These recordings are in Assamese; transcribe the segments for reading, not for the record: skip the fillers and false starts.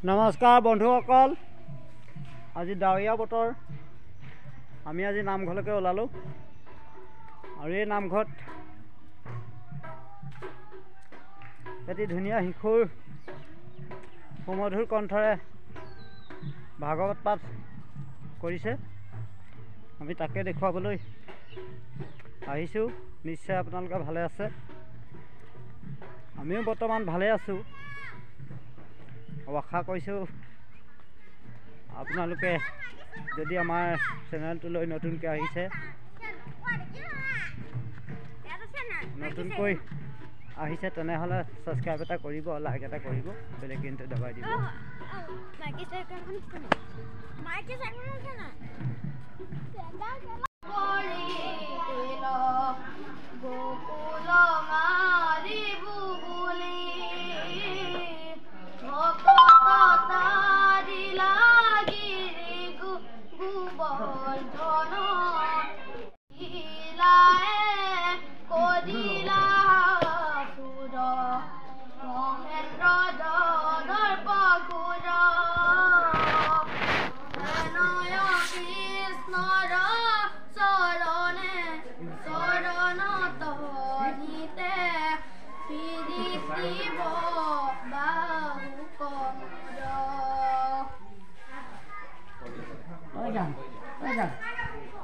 নমস্কাৰ বন্ধুসকল, আজি ডাৱৰীয়া বতৰ। আমি আজি নামঘৰলৈকে ওলালোঁ আৰু এই নামঘৰত এটি ধুনীয়া শিশুৰ সুমধুৰ কণ্ঠৰে ভাগৱত পাঠ কৰিছে। আমি তাকে দেখুৱাবলৈ আহিছোঁ। নিশ্চয় আপোনালোকে ভালে আছে, আমিও বৰ্তমান ভালে আছোঁ। আশা কৰিছোঁ আপোনালোকে যদি আমাৰ চেনেলটোলৈ নতুনকৈ আহিছে, তেনেহ'লে ছাবস্ক্ৰাইব এটা কৰিব, লাইক এটা কৰিব, বেলেগ কিন্তু দবাই দিব।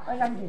Ôi giời,